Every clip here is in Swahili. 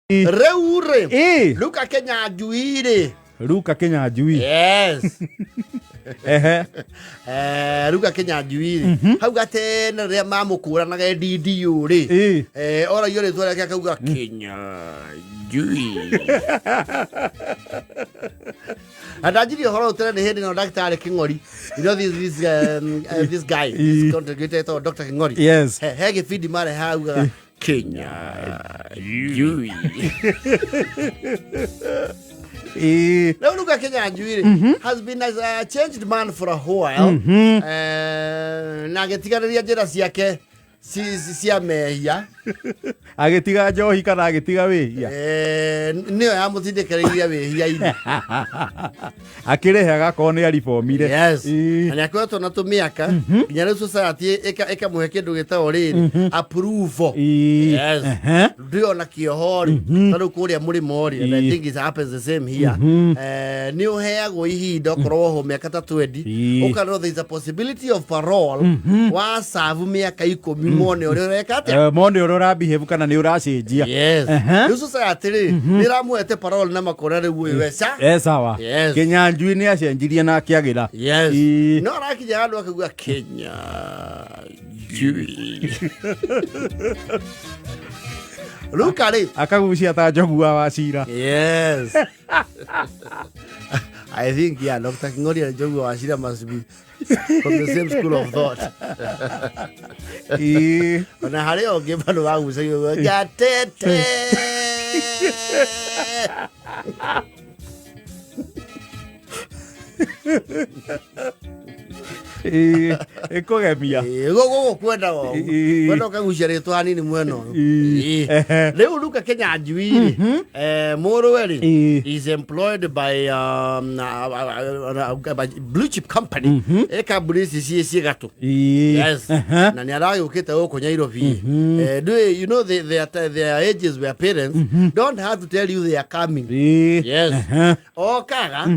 Reure. Luka Kenya Juire. Luka Kenya Juire. Yes. Luka Kenya Juire. Hau gatene ria mamukura na DD uri. Ora yore twara kya kauga Kenya Juire. Adajiri horo tene hedi no Dr. Kingori. You know this guy, this contributor Dr. Kingori. Yes. Hege feed mare hau Kenya Juire. Now look at Kenya Juire has been a changed man for a while. Nagetiga ria jera ciake cia mehia. Agetiga njohi kana agetiga wihia. Niyo amutindikiriria wihia ini. Akirehaga kone arifomire. Yes. Ani akwetwo na tumiaka nginya riu society eka muhe kindu gitao riri approve. Yes. Ndio na kiohori tano kuria muri mori and I think it happens the same here. Ni uheagwo ihinda korwo ho miaka ta 20 ukano there is a possibility of parole wa serve miaka 10 mone uri reka atia mone uri urabehave kana ni uracenjia. Yes. Riu society ri niramuete parole na makora riu wesa. Sawa. Kenya Juire ni acenjirie na akiagira. Yes. No arakinya andu akaguga Kenya Juire. Look at it. Akagucia ta njogu wa Wachira. Yes. I think Dr. Kingori and Njogu wa Wachira must be from the same school of thought. Ona hare onge bano wangu sayo gatete. Ekogemia. Gogo kwenda wo. Kwenda kagucia ritwa nini mweno. Leo Luka Kenya Juire. Moroweri is employed by blue chip company. Eka bulisi sie gato. Yes. Na ni arayo ukita huko Nairobi. You know their ages were parents don't have to tell you they are coming. Yes. Okaga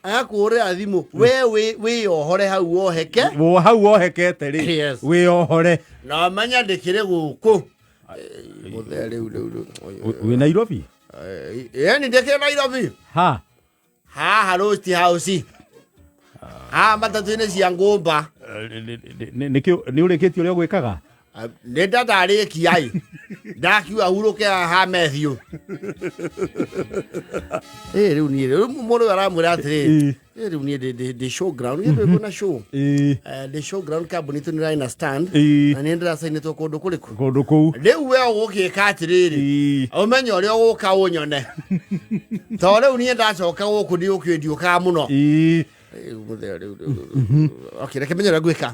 akure athimu we ohore hau oheke. Wo hau ohekete ri. Yes. We ohore. Na manya ndikire guku. We Nairobi. Yani ndikire Nairobi. Ha roast house. Matatu ine cia ngumba. Ni urikitio ria gwikaga. Nenda ndari kiai. Ndakiwa huruke ha Matthew. Riu ni moro aramura atiri. Riu ni the showground ni kuna show. The showground company tu ni na stand. Na ni ndira saini to kundu kuriku. Kundu ku. Riu we ogukika atiriri. Omenya uri oguka unyone. To riu ni ndacoka guku ndi ukwendio ka muno. Okay, reke menyera gwika.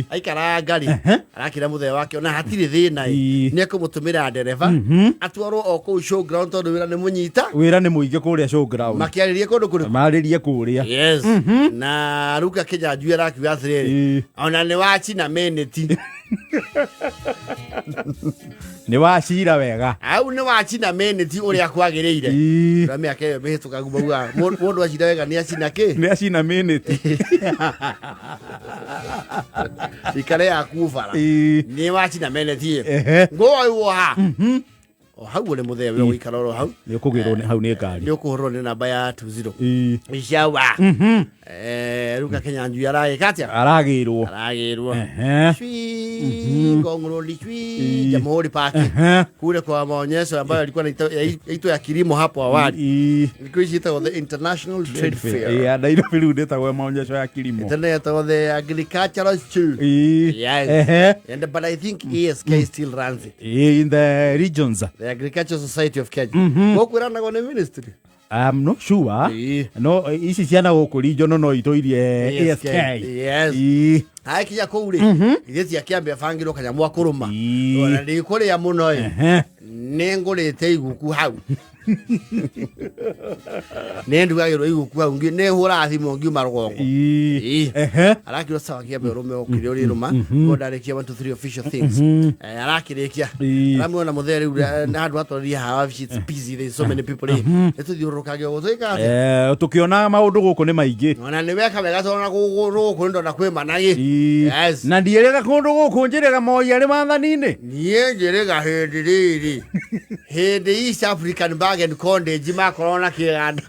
Aikara ngari. Arakira muthe wake ona hatiri thina ni ekumutumira ndereva atwarwo oko showground tondu wira ni munyita. Wira ni muingi kuria showground. Makiaririe kundu kuri. Maririe kuria. Yes. Na Luka Kenya Juire akiwa athiriri. Ona ni wachina meneti. Ni Wachira wega. Au ni wachina meneti uria kwagiriire. Rame ake behituka gubaua. Mundu wachira wega ni acina ki? Ni acina meneti. Ikare akuvara. Ni wachina meneti. Ngo ayo ha. Hau ule muthe we wikara ro hau. Ni ukugirwo ni hau ni ngari. Ni ukuhurwo ni namba ya 20. Ishawa. Luka Kenya Juire araikatia. Aragirwo. Ngongoro lichwi Jamhuri Park. Kule kwa maonyesho ambayo alikuwa anaitwa ya kilimo hapo awali. Ilikuwa inaitwa the International Trade Fair. Nairobi rudi kwa maonyesho ya kilimo. Inaitwa the Agricultural Show. Yes. But I think ESK still runs it. In the regions. The Agricultural Society of Kenya. Gokurana kwa ministry. I'm not sure. No, isi ciana guku region no itoirie ASK. Yes. Hai kinya kuuri. Itheti akiambia fangiro kanyamu akuruma. Ona ndikuri ya muno nengurite iguku hau. Nendugagirwo iguku hau ngi ne hura thimu ngi marugongo. Arakiro sawa kiambe rume okire uri ruma. Ngodarekia 1 2 3 official things. Arakirekia. Ramona mutheri na handu atwaria hawa it's busy there's so many people here. Etuthiurukage gutuika. Tukiona maundu guku ni maingi. Ona ni weka wega tona guku ndo na kwema nagi. Yes. Na ndierega kundu gukunjirega moi ari mathanini. Nie njirega hindi riri. Hindi East African Bag and Condage makorona kiganda.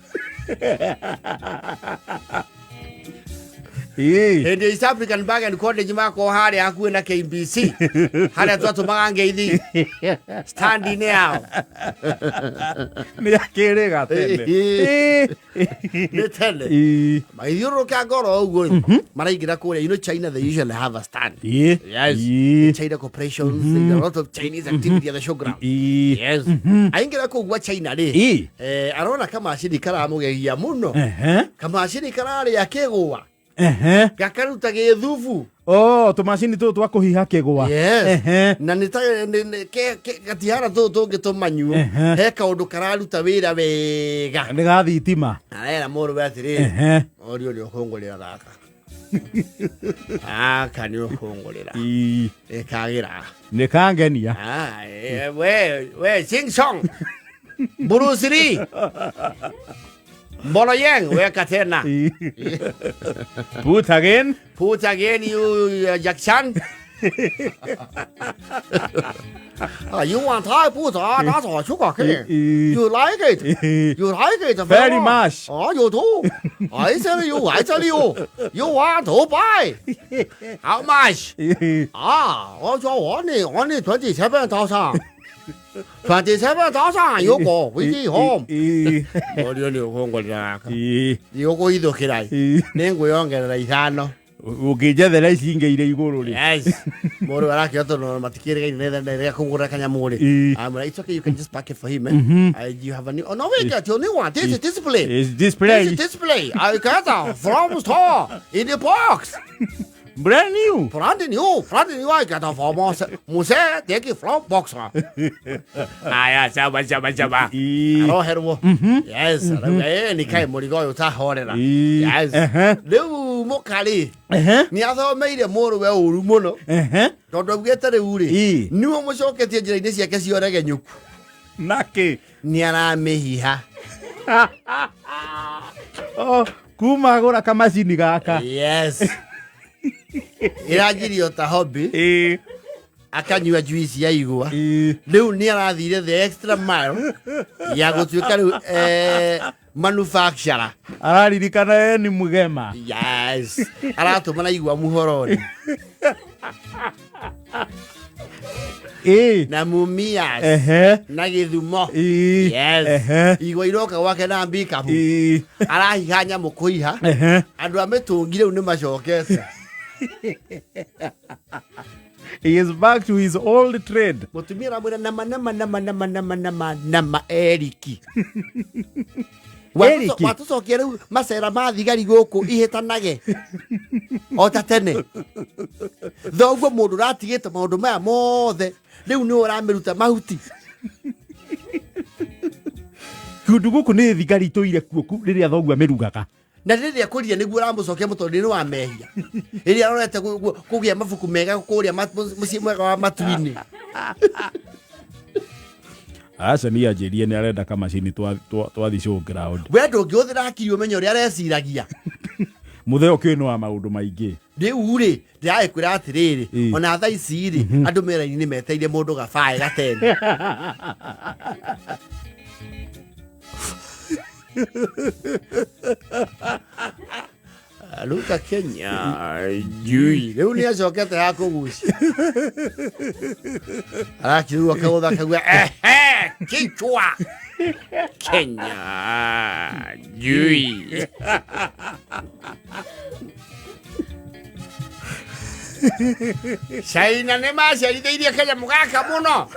Hindi East African Bag and Condage mako hari hakuwe na KBC. Hari atuatu magangeithi. Standing now. Ni akirega tene. Ni tene. Maithiuru kangoro uguo. Maraigira kuria China they usually have a stand. Yes. China corporations, a lot of Chinese activity at the showground. Yes. Aingira kugwa China ri. Arona kama shiri kara mugegia muno. Kama shiri kara ri akegwa. Gakaruta githubu. Oh, tumacini tu twa kuhiha kigwa. Yes. Na nita gatihara tu ngitumanyu. He kaundu kararuta wira wega. Ni gathitima. Arera muru batiri. Orio rio kongolera gaka. Kani ukongolera. Ekagira. Ni kangenia. We sing song. Bruce Lee. Bolo Yang, we katena. Put again, you Jackson. You want Thai put that's all sugar cane. You like it? You like it very much. Oh, you do. I tell you. You want to buy? How much? Also only 27,000. 27,000 you go. We see home. Orio kongolera. Yoko ido kirai. Nengo yongera ithano. Ukijethera icingeire iguru ri. Yes. Moro araki oto no matikire ne kungura kanyamuri. It's okay, you can just pack it for him. You have a new. Oh no, wait, your new one. This is display. It's display. This is display. I got it from store in the box. Brand new. Brand new. I got it from Muse. Take it from box. Yeah, Jaba. Hello, hello. Yes. Ni kai morigo uta horera. Yes. Leu mokali. Ni atho meire moro we uru muno. Tondu bgetare uri. Ni mo coketie njira-ini ciake ciorege nyuku. Naki. Ni aramehiha. Oh, kuma agura kamacini gaka. Yes. Iragirio ta hobby. Akanyua juice ya igwa. Riu ni arathire the extra mile ya gutuika riu manufacturer. Araririkana ni mugema. Yes. Aratumana igwa muhoroni. Na mumias. Na githumo. Yes. Igwa iroka wake na mbikabu. Arahihanya mukuiha. Andu ametungire ni macokete. He is back to his old trade. Mutumira mwira nama Eriki. Watucokia riu macera ma thigari guku ihitanage. Ota tene. Thoguo mundu ratigite maundu maya mothe. Riu ni uramiruta mahuti. Kundu guku ni thigari toire kuoku riria thoguo amirugaga. Na riria kuria niguo ramucokia mutondini wa mehia. Riria arorete kugia mabuku mega kuria mucii mwega wa matuini. Aca ni anjirie ni arenda kamacini twathi showground. We ndungiuthira hakiri umenye uria areciragia. Mutheo kino wa maundu maingi. Riu ri ndirakwira atiriri ona thaa ici ri andu mera-ini ni meteire mundu gabae gatene. Luka Kenya jui riu ni acokete ha kugucia arakiru akagutha kagua kichwa Kenya jui China ne maciarithirie kanyamu gaka muno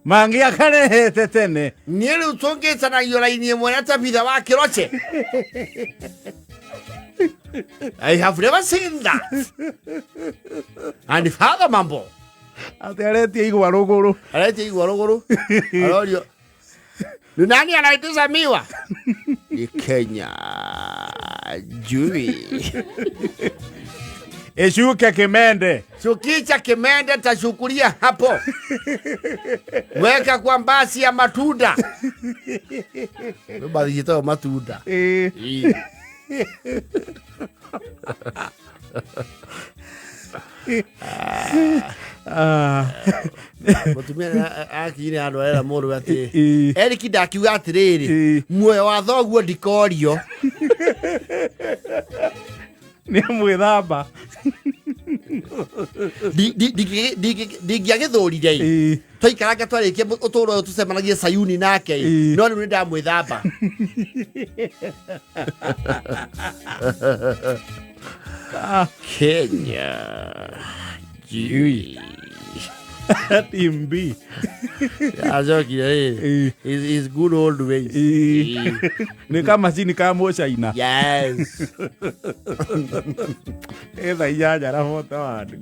mangi akarehete tene ni riu tungicanagia raini imwe na tabitha wa kiroche. I have never seen that. And father mambo. Ateretie igwa ruguru. Alorio. Ni nani anaitisa miwa? Ni Kenya jui. Eshuke Kimende. Shukicha Kimende tashukulia hapo. Weka kwa mbasi ya matunda. Mbasi yito matunda. Mutumia akine andu arera mundu ati Eric ndakiuga atiriri muoyo wa thoguo ndikorio ni mwithamba ndingiagithurire twaikaraga twarikia uturo tucemanagie Sayuni nake no riu ndamwithamba Kenya Team B. Is good old ways. Ni kama sini kama China. Yes. Eza iya jara foto wadu.